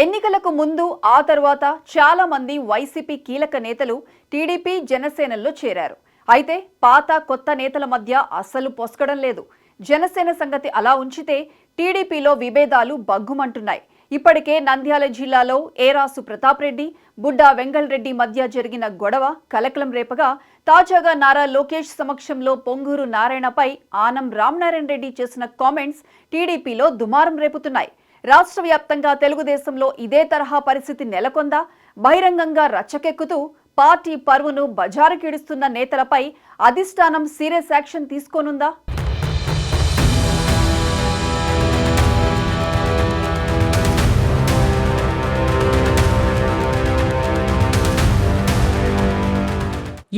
ఎన్నికలకు ముందు ఆ తర్వాత చాలా మంది వైసీపీ కీలక నేతలు టీడీపీ జనసేనల్లో చేరారు. అయితే పాత కొత్త నేతల మధ్య అస్సలు పొసగడం లేదు. జనసేన సంగతి అలా ఉంచితే టీడీపీలో విభేదాలు బగ్గుమంటున్నాయి. ఇప్పటికే నంద్యాల జిల్లాలో ఏరాసు ప్రతాప్ రెడ్డి, బుడ్డా వెంగళ్ రెడ్డి మధ్య జరిగిన గొడవ కలకలం రేపగా తాజాగా నారా లోకేష్ సమక్షంలో పొంగూరు నారాయణపై ఆనం రామనారాయణ రెడ్డి చేసిన కామెంట్స్ టీడీపీలో దుమారం రేపుతున్నాయి. రాష్ట్ర వ్యాప్తంగా తెలుగుదేశంలో ఇదే తరహా పరిస్థితి నెలకొందా? బహిరంగంగా రచ్చకెక్కుతూ పార్టీ పరువును బజారుకిడుస్తున్న నేతలపై అధిష్టానం సీరియస్ యాక్షన్ తీసుకోనుందా?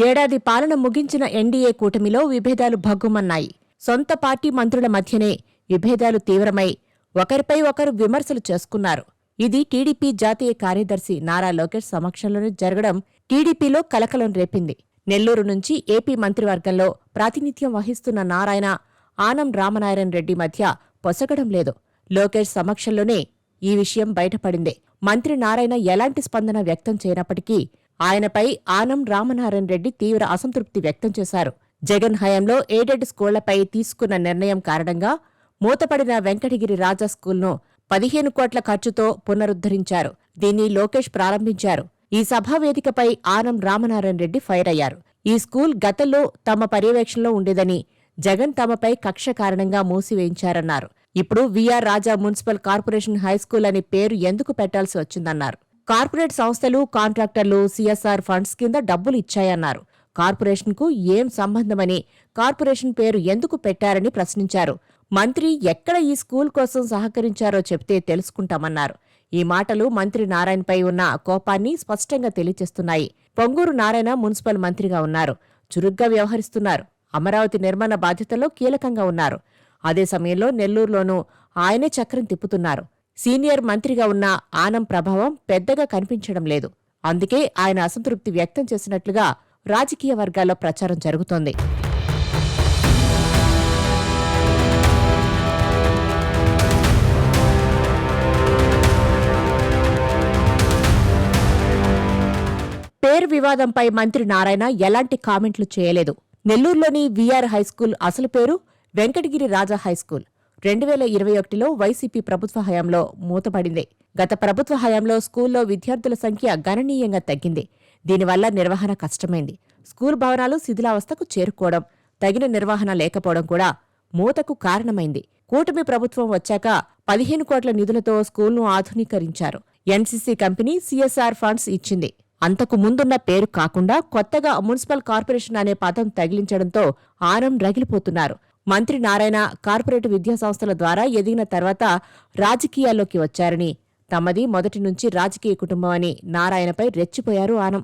ఏడాది పాలన ముగించిన ఎన్డీఏ కూటమిలో విభేదాలు భగ్గుమన్నాయి. సొంత పార్టీ మంత్రుల మధ్యనే విభేదాలు తీవ్రమై ఒకరిపై ఒకరు విమర్శలు చేసుకున్నారు. ఇది టీడీపీ జాతీయ కార్యదర్శి నారా లోకేష్ సమక్షంలోనే జరగడం టీడీపీలో కలకలం రేపింది. నెల్లూరు నుంచి ఏపీ మంత్రివర్గంలో ప్రాతినిధ్యం వహిస్తున్న నారాయణ, ఆనం రామనారాయణ రెడ్డి మధ్య పొసగడం లేదు. లోకేష్ సమక్షంలోనే ఈ విషయం బయటపడింది. మంత్రి నారాయణ ఎలాంటి స్పందన వ్యక్తం చేయనప్పటికీ ఆయనపై ఆనం రామనారాయణ రెడ్డి తీవ్ర అసంతృప్తి వ్యక్తం చేశారు. జగన్ హయాంలో ఎయిడెడ్ స్కూళ్లపై తీసుకున్న నిర్ణయం కారణంగా మూతపడిన వెంకటగిరి రాజా స్కూల్ను 15 కోట్ల ఖర్చుతో పునరుద్ధరించారు. దీన్ని లోకేష్ ప్రారంభించారు. ఈ సభా వేదికపై ఆనం రామనారాయణ రెడ్డి ఫైర్ అయ్యారు. ఈ స్కూల్ గతంలో తమ పర్యవేక్షణలో ఉండేదని, జగన్ తమపై కక్ష కారణంగా మూసివేయించారన్నారు. ఇప్పుడు వీఆర్ రాజా మున్సిపల్ కార్పొరేషన్ హైస్కూల్ అని పేరు ఎందుకు పెట్టాల్సి వచ్చిందన్నారు. కార్పొరేట్ సంస్థలు, కాంట్రాక్టర్లు సీఎస్ఆర్ ఫండ్స్ కింద డబ్బులు ఇచ్చాయన్నారు. కార్పొరేషన్కు ఏం సంబంధమని, కార్పొరేషన్ పేరు ఎందుకు పెట్టారని ప్రశ్నించారు. మంత్రి ఎక్కడ ఈ స్కూల్ కోసం సహకరించారో చెప్తే తెలుసుకుంటామన్నారు. ఈ మాటలు మంత్రి నారాయణపై ఉన్న కోపాన్ని స్పష్టంగా తెలియచేస్తున్నాయి. పొంగూరు నారాయణ మున్సిపల్ మంత్రిగా ఉన్నారు. చురుగ్గా వ్యవహరిస్తున్నారు. అమరావతి నిర్మాణ బాధ్యతల్లో కీలకంగా ఉన్నారు. అదే సమయంలో నెల్లూరులోనూ ఆయనే చక్రం తిప్పుతున్నారు. సీనియర్ మంత్రిగా ఉన్న ఆనం ప్రభావం పెద్దగా కనిపించడం లేదు. అందుకే ఆయన అసంతృప్తి వ్యక్తం చేసినట్లుగా రాజకీయ వర్గాల్లో ప్రచారం జరుగుతోంది. పేరు వివాదంపై మంత్రి నారాయణ ఎలాంటి కామెంట్లు చేయలేదు. నెల్లూరులోని వీఆర్ హైస్కూల్ అసలు పేరు వెంకటగిరి రాజా హైస్కూల్ 2021లో వైసీపీ ప్రభుత్వ హయాంలో మూతపడింది. గత ప్రభుత్వ హయాంలో స్కూల్లో విద్యార్థుల సంఖ్య గణనీయంగా తగ్గింది. దీనివల్ల నిర్వహణ కష్టమైంది. స్కూల్ భవనాలు శిథిలావస్థకు చేరుకోవడం, తగిన నిర్వహణ లేకపోవడం కూడా మూతకు కారణమైంది. కూటమి ప్రభుత్వం వచ్చాక 15 కోట్ల నిధులతో స్కూల్ను ఆధునీకరించారు. ఎన్సీసీ కంపెనీ సీఎస్ఆర్ ఫండ్స్ ఇచ్చింది. అంతకు ముందున్న పేరు కాకుండా కొత్తగా మున్సిపల్ కార్పొరేషన్ అనే పదం తగిలించడంతో ఆనం రగిలిపోతున్నారు. మంత్రి నారాయణ కార్పొరేట్ విద్యాసంస్థల ద్వారా ఎదిగిన తర్వాత రాజకీయాల్లోకి వచ్చారని, తమది మొదటి నుంచి రాజకీయ కుటుంబం అని నారాయణపై రెచ్చిపోయారు ఆనం.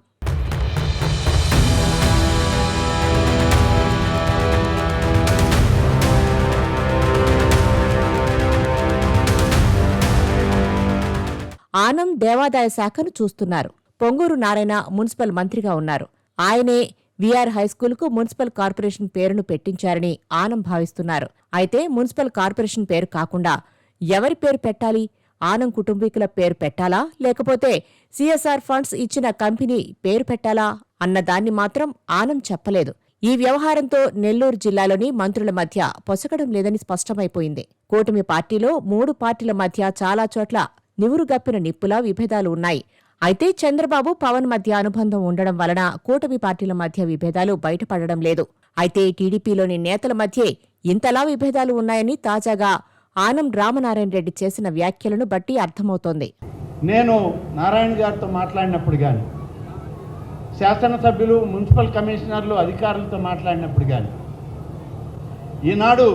ఆనం దేవాదాయ శాఖను చూస్తున్నారు. పొంగూరు నారాయణ మున్సిపల్ మంత్రిగా ఉన్నారు. ఆయనే వీఆర్ హైస్కూల్కు మున్సిపల్ కార్పొరేషన్ పేరును పెట్టించారని ఆనం భావిస్తున్నారు. అయితే మున్సిపల్ కార్పొరేషన్ పేరు కాకుండా ఎవరి పేరు పెట్టాలి? ఆనం కుటుంబీకుల పేరు పెట్టాలా, లేకపోతే సీఎస్ఆర్ ఫండ్స్ ఇచ్చిన కంపెనీ పేరు పెట్టాలా అన్నదాన్ని మాత్రం ఆనం చెప్పలేదు. ఈ వ్యవహారంతో నెల్లూరు జిల్లాలోని మంత్రుల మధ్య పొసగడం లేదని స్పష్టమైపోయింది. కూటమి పార్టీలో 3 పార్టీల మధ్య చాలా చోట్ల నివురుగప్పిన నిప్పులా విభేదాలు ఉన్నాయి. అయితే చంద్రబాబు, పవన్ మధ్య అనుబంధం ఉండడం వలన కూటమి పార్టీల మధ్య విభేదాలు బయటపడడం లేదు. అయితే టీడీపీలోని నేతల మధ్యే ఇంతలా విభేదాలు ఉన్నాయని తాజాగా ఆనం రామనారాయణ రెడ్డి చేసిన వ్యాఖ్యలను బట్టి అర్థమవుతోంది. నేను నారాయణ గారితో మాట్లాడినప్పుడు కానీ, శాసనసభ్యులు, మున్సిపల్ కమిషనర్లు, అధికారులతో మాట్లాడినప్పుడు కానీ, ఈనాడు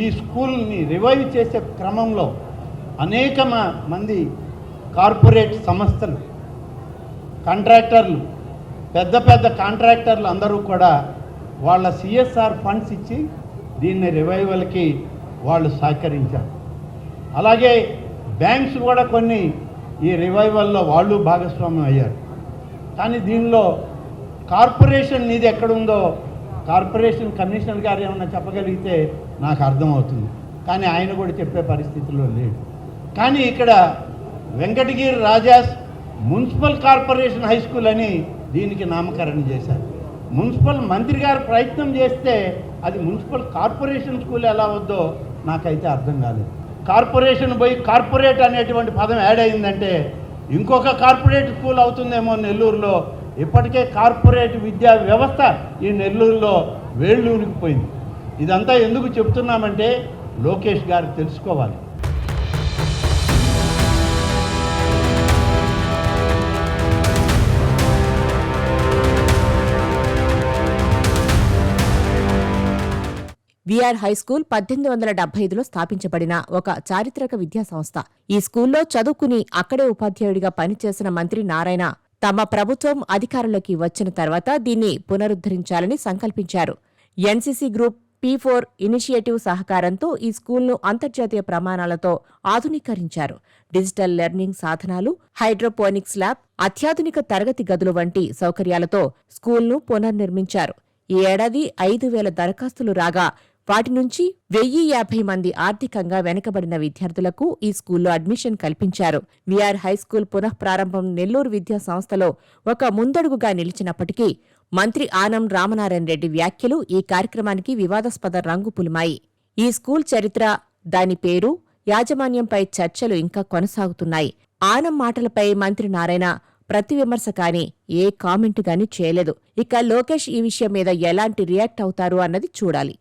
ఈ స్కూల్ని రివైవ్ చేసే క్రమంలో అనేక మంది కార్పొరేట్ సంస్థలు, కాంట్రాక్టర్లు, పెద్ద పెద్ద కాంట్రాక్టర్లు అందరూ కూడా వాళ్ళ సిఎస్ఆర్ ఫండ్స్ ఇచ్చి దీన్ని రివైవల్కి వాళ్ళు సహకరించారు. అలాగే బ్యాంక్స్ కూడా కొన్ని ఈ రివైవల్లో వాళ్ళు భాగస్వామ్యం అయ్యారు. కానీ దీనిలో కార్పొరేషన్ నిధి ఎక్కడుందో కార్పొరేషన్ కమిషనర్ గారు ఏమన్నా చెప్పగలిగితే నాకు అర్థమవుతుంది. కానీ ఆయన కూడా చెప్పే పరిస్థితిలో లేడు. కానీ ఇక్కడ Venkatagiri Rajas municipal corporation high school అని దీనికి నామకరణం చేశారు. మున్సిపల్ మంత్రి గారు ప్రయత్నం చేస్తే అది మున్సిపల్ కార్పొరేషన్ స్కూల్ ఎలా వద్దో నాకైతే అర్థం కాలేదు. కార్పొరేషన్ పోయి కార్పొరేట్ అనేటువంటి పదం యాడ్ అయిందంటే ఇంకొక కార్పొరేట్ స్కూల్ అవుతుందేమో నెల్లూరులో. ఇప్పటికే కార్పొరేట్ విద్యా వ్యవస్థ ఈ నెల్లూరులో వేళ్ళూనికిపోయింది. ఇదంతా ఎందుకు చెప్తున్నామంటే లోకేష్ గారు తెలుసుకోవాలి. విఆర్ హైస్కూల్ 1875లో స్థాపించబడిన ఒక చారిత్రక విద్యా సంస్థ. ఈ స్కూల్లో చదువుకుని అక్కడే ఉపాధ్యాయుడిగా పనిచేసిన మంత్రి నారాయణ తమ ప్రభుత్వం అధికారంలోకి వచ్చిన తర్వాత దీన్ని పునరుద్ధరించాలని సంకల్పించారు. ఎన్సీసీ గ్రూప్ P4 ఇనిషియేటివ్ సహకారంతో ఈ స్కూల్ను అంతర్జాతీయ ప్రమాణాలతో ఆధునీకరించారు. డిజిటల్ లెర్నింగ్ సాధనాలు, హైడ్రోపోనిక్స్ ల్యాబ్, అత్యాధునిక తరగతి గదులు వంటి సౌకర్యాలతో స్కూల్ను పునర్నిర్మించారు. ఈ ఏడాది 5,000 దరఖాస్తులు రాగా వాటి నుంచి 1,050 మంది ఆర్థికంగా వెనుకబడిన విద్యార్థులకు ఈ స్కూల్లో అడ్మిషన్ కల్పించారు. విఆర్ హైస్కూల్ పునఃప్రారంభం నెల్లూరు విద్యా సంస్థలో ఒక ముందడుగుగా నిలిచినప్పటికీ మంత్రి ఆనం రామనారాయణ రెడ్డి వ్యాఖ్యలు ఈ కార్యక్రమానికి వివాదాస్పద రంగు పులిమాయి. ఈ స్కూల్ చరిత్ర, దాని పేరు, యాజమాన్యంపై చర్చలు ఇంకా కొనసాగుతున్నాయి. ఆనం మాటలపై మంత్రి నారాయణ ప్రతి విమర్శ కానీ ఏ కామెంట్ గానీ చేయలేదు. ఇక లోకేష్ ఈ విషయం మీద ఎలాంటి రియాక్ట్ అవుతారు అన్నది చూడాలి.